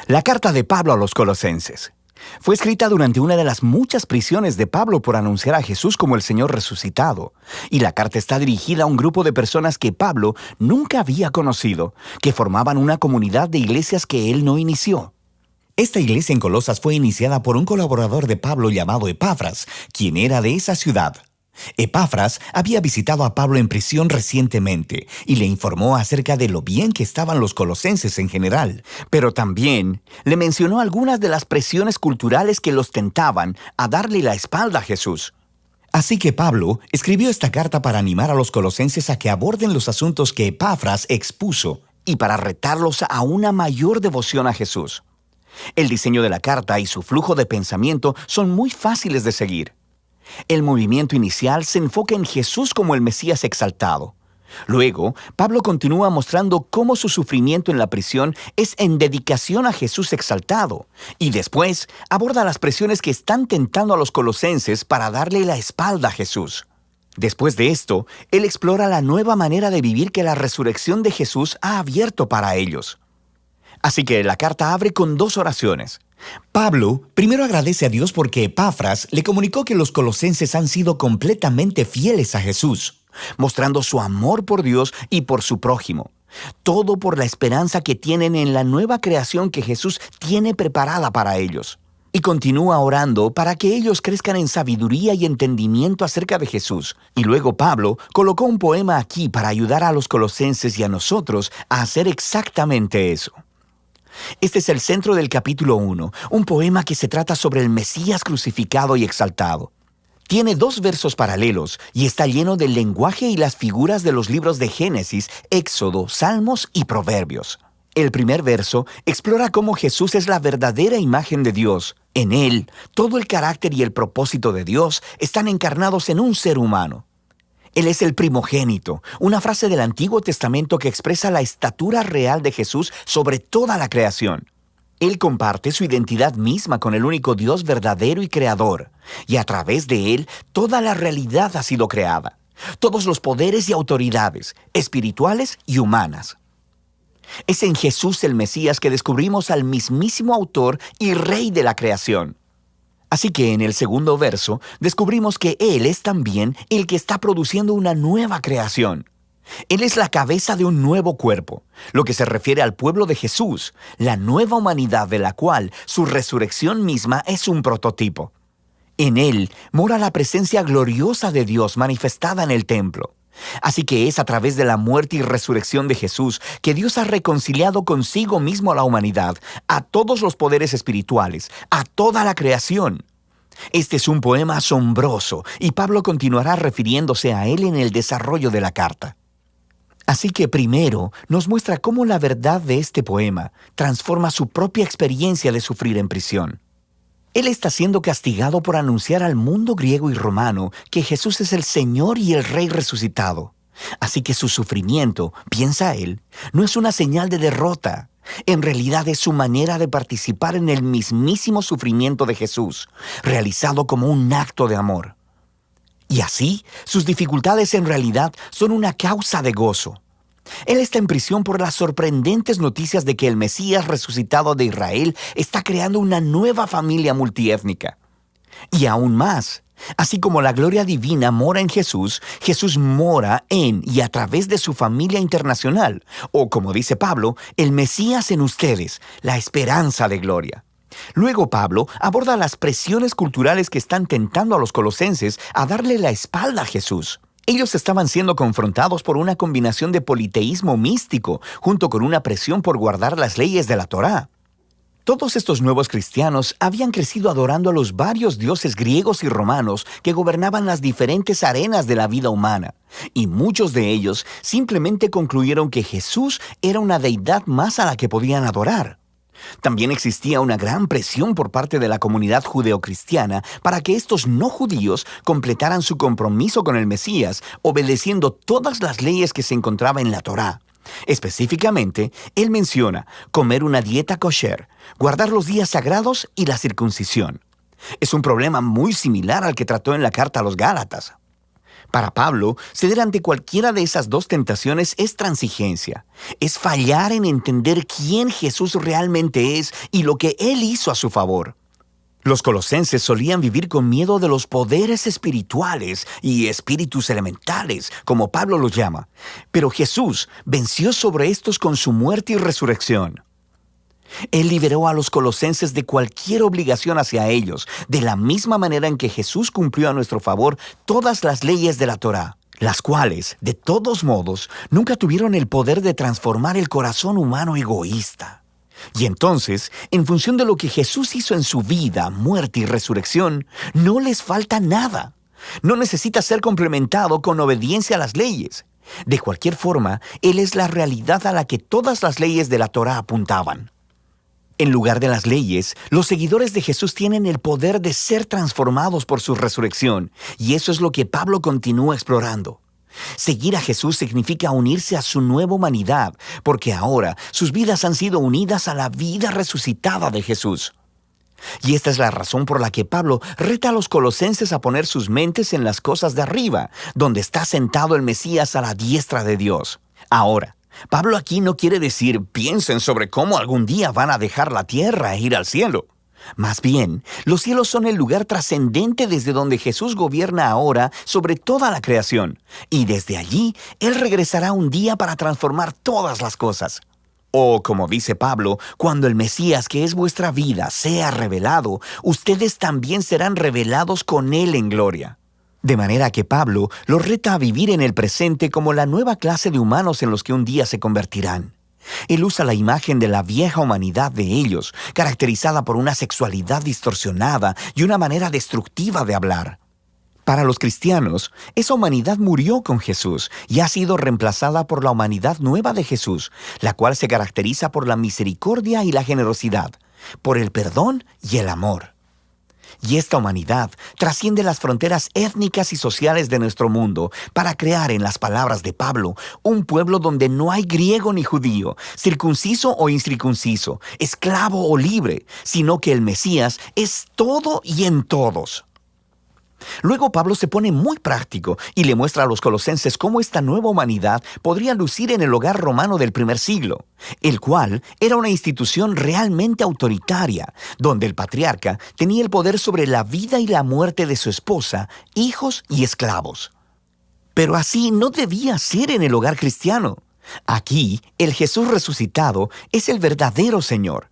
La carta de Pablo a los Colosenses. Fue escrita durante una de las muchas prisiones de Pablo por anunciar a Jesús como el Señor resucitado. Y la carta está dirigida a un grupo de personas que Pablo nunca había conocido, que formaban una comunidad de iglesias que él no inició. Esta iglesia en Colosas fue iniciada por un colaborador de Pablo llamado Epafras, quien era de esa ciudad. Epafras había visitado a Pablo en prisión recientemente y le informó acerca de lo bien que estaban los colosenses en general, pero también le mencionó algunas de las presiones culturales que los tentaban a darle la espalda a Jesús. Así que Pablo escribió esta carta para animar a los colosenses a que aborden los asuntos que Epafras expuso y para retarlos a una mayor devoción a Jesús. El diseño de la carta y su flujo de pensamiento son muy fáciles de seguir. El movimiento inicial se enfoca en Jesús como el Mesías exaltado. Luego, Pablo continúa mostrando cómo su sufrimiento en la prisión es en dedicación a Jesús exaltado. Y después, aborda las presiones que están tentando a los colosenses para darle la espalda a Jesús. Después de esto, él explora la nueva manera de vivir que la resurrección de Jesús ha abierto para ellos. Así que la carta abre con 2 oraciones. Pablo primero agradece a Dios porque Epafras le comunicó que los colosenses han sido completamente fieles a Jesús, mostrando su amor por Dios y por su prójimo. Todo por la esperanza que tienen en la nueva creación que Jesús tiene preparada para ellos. Y continúa orando para que ellos crezcan en sabiduría y entendimiento acerca de Jesús. Y luego Pablo colocó un poema aquí para ayudar a los colosenses y a nosotros a hacer exactamente eso. Este es el centro del capítulo 1, un poema que se trata sobre el Mesías crucificado y exaltado. Tiene 2 versos paralelos y está lleno del lenguaje y las figuras de los libros de Génesis, Éxodo, Salmos y Proverbios. El primer verso explora cómo Jesús es la verdadera imagen de Dios. En él, todo el carácter y el propósito de Dios están encarnados en un ser humano. Él es el primogénito, una frase del Antiguo Testamento que expresa la estatura real de Jesús sobre toda la creación. Él comparte su identidad misma con el único Dios verdadero y creador, y a través de él toda la realidad ha sido creada, todos los poderes y autoridades, espirituales y humanas. Es en Jesús el Mesías que descubrimos al mismísimo autor y rey de la creación. Así que en el segundo verso descubrimos que Él es también el que está produciendo una nueva creación. Él es la cabeza de un nuevo cuerpo, lo que se refiere al pueblo de Jesús, la nueva humanidad de la cual su resurrección misma es un prototipo. En Él mora la presencia gloriosa de Dios manifestada en el templo. Así que es a través de la muerte y resurrección de Jesús que Dios ha reconciliado consigo mismo a la humanidad, a todos los poderes espirituales, a toda la creación. Este es un poema asombroso y Pablo continuará refiriéndose a él en el desarrollo de la carta. Así que primero nos muestra cómo la verdad de este poema transforma su propia experiencia de sufrir en prisión. Él está siendo castigado por anunciar al mundo griego y romano que Jesús es el Señor y el Rey resucitado. Así que su sufrimiento, piensa él, no es una señal de derrota. En realidad es su manera de participar en el mismísimo sufrimiento de Jesús, realizado como un acto de amor. Y así, sus dificultades en realidad son una causa de gozo. Él está en prisión por las sorprendentes noticias de que el Mesías resucitado de Israel está creando una nueva familia multiétnica. Y aún más, así como la gloria divina mora en Jesús, Jesús mora en y a través de su familia internacional, o como dice Pablo, el Mesías en ustedes, la esperanza de gloria. Luego Pablo aborda las presiones culturales que están tentando a los colosenses a darle la espalda a Jesús. Ellos estaban siendo confrontados por una combinación de politeísmo místico, junto con una presión por guardar las leyes de la Torá. Todos estos nuevos cristianos habían crecido adorando a los varios dioses griegos y romanos que gobernaban las diferentes arenas de la vida humana, y muchos de ellos simplemente concluyeron que Jesús era una deidad más a la que podían adorar. También existía una gran presión por parte de la comunidad judeocristiana para que estos no judíos completaran su compromiso con el Mesías, obedeciendo todas las leyes que se encontraban en la Torá. Específicamente, él menciona comer una dieta kosher, guardar los días sagrados y la circuncisión. Es un problema muy similar al que trató en la carta a los Gálatas. Para Pablo, ceder ante cualquiera de esas dos tentaciones es transigencia. Es fallar en entender quién Jesús realmente es y lo que Él hizo a su favor. Los colosenses solían vivir con miedo de los poderes espirituales y espíritus elementales, como Pablo los llama. Pero Jesús venció sobre estos con su muerte y resurrección. Él liberó a los colosenses de cualquier obligación hacia ellos, de la misma manera en que Jesús cumplió a nuestro favor todas las leyes de la Torá, las cuales, de todos modos, nunca tuvieron el poder de transformar el corazón humano egoísta. Y entonces, en función de lo que Jesús hizo en su vida, muerte y resurrección, no les falta nada. No necesita ser complementado con obediencia a las leyes. De cualquier forma, Él es la realidad a la que todas las leyes de la Torá apuntaban. En lugar de las leyes, los seguidores de Jesús tienen el poder de ser transformados por su resurrección, y eso es lo que Pablo continúa explorando. Seguir a Jesús significa unirse a su nueva humanidad, porque ahora sus vidas han sido unidas a la vida resucitada de Jesús. Y esta es la razón por la que Pablo reta a los colosenses a poner sus mentes en las cosas de arriba, donde está sentado el Mesías a la diestra de Dios. Ahora, Pablo aquí no quiere decir piensen sobre cómo algún día van a dejar la tierra e ir al cielo. Más bien, los cielos son el lugar trascendente desde donde Jesús gobierna ahora sobre toda la creación, y desde allí Él regresará un día para transformar todas las cosas. O, como dice Pablo, cuando el Mesías, que es vuestra vida, sea revelado, ustedes también serán revelados con Él en gloria. De manera que Pablo los reta a vivir en el presente como la nueva clase de humanos en los que un día se convertirán. Él usa la imagen de la vieja humanidad de ellos, caracterizada por una sexualidad distorsionada y una manera destructiva de hablar. Para los cristianos, esa humanidad murió con Jesús y ha sido reemplazada por la humanidad nueva de Jesús, la cual se caracteriza por la misericordia y la generosidad, por el perdón y el amor. Y esta humanidad trasciende las fronteras étnicas y sociales de nuestro mundo para crear, en las palabras de Pablo, un pueblo donde no hay griego ni judío, circunciso o incircunciso, esclavo o libre, sino que el Mesías es todo y en todos. Luego Pablo se pone muy práctico y le muestra a los colosenses cómo esta nueva humanidad podría lucir en el hogar romano del primer siglo, el cual era una institución realmente autoritaria, donde el patriarca tenía el poder sobre la vida y la muerte de su esposa, hijos y esclavos. Pero así no debía ser en el hogar cristiano. Aquí, el Jesús resucitado es el verdadero Señor.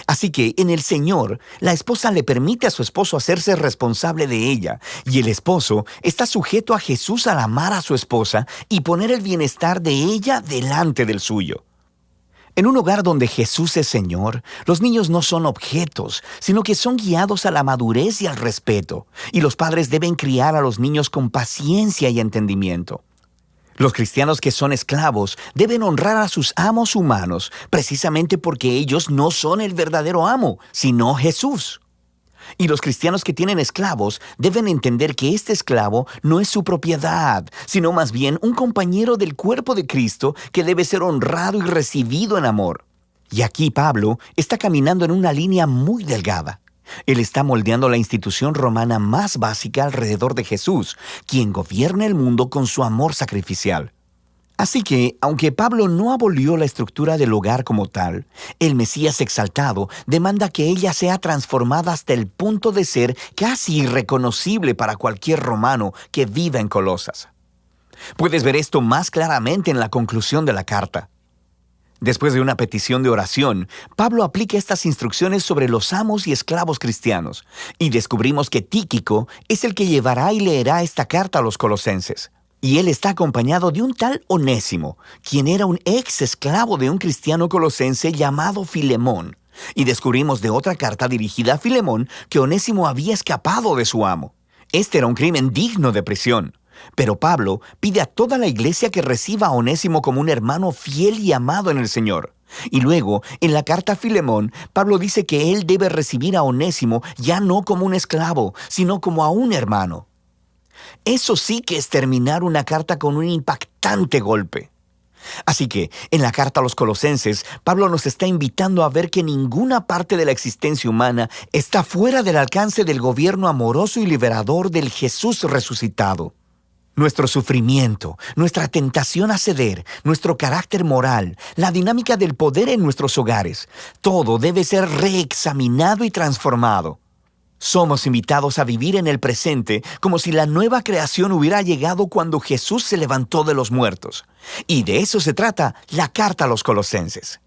Así que en el Señor, la esposa le permite a su esposo hacerse responsable de ella, y el esposo está sujeto a Jesús al amar a su esposa y poner el bienestar de ella delante del suyo. En un hogar donde Jesús es Señor, los niños no son objetos, sino que son guiados a la madurez y al respeto, y los padres deben criar a los niños con paciencia y entendimiento. Los cristianos que son esclavos deben honrar a sus amos humanos, precisamente porque ellos no son el verdadero amo, sino Jesús. Y los cristianos que tienen esclavos deben entender que este esclavo no es su propiedad, sino más bien un compañero del cuerpo de Cristo que debe ser honrado y recibido en amor. Y aquí Pablo está caminando en una línea muy delgada. Él está moldeando la institución romana más básica alrededor de Jesús, quien gobierna el mundo con su amor sacrificial. Así que, aunque Pablo no abolió la estructura del hogar como tal, el Mesías exaltado demanda que ella sea transformada hasta el punto de ser casi irreconocible para cualquier romano que viva en Colosas. Puedes ver esto más claramente en la conclusión de la carta. Después de una petición de oración, Pablo aplica estas instrucciones sobre los amos y esclavos cristianos, y descubrimos que Tíquico es el que llevará y leerá esta carta a los colosenses. Y él está acompañado de un tal Onésimo, quien era un ex esclavo de un cristiano colosense llamado Filemón. Y descubrimos de otra carta dirigida a Filemón que Onésimo había escapado de su amo. Este era un crimen digno de prisión. Pero Pablo pide a toda la iglesia que reciba a Onésimo como un hermano fiel y amado en el Señor. Y luego, en la carta a Filemón, Pablo dice que él debe recibir a Onésimo ya no como un esclavo, sino como a un hermano. Eso sí que es terminar una carta con un impactante golpe. Así que, en la carta a los colosenses, Pablo nos está invitando a ver que ninguna parte de la existencia humana está fuera del alcance del gobierno amoroso y liberador del Jesús resucitado. Nuestro sufrimiento, nuestra tentación a ceder, nuestro carácter moral, la dinámica del poder en nuestros hogares, todo debe ser reexaminado y transformado. Somos invitados a vivir en el presente como si la nueva creación hubiera llegado cuando Jesús se levantó de los muertos. Y de eso se trata la carta a los Colosenses.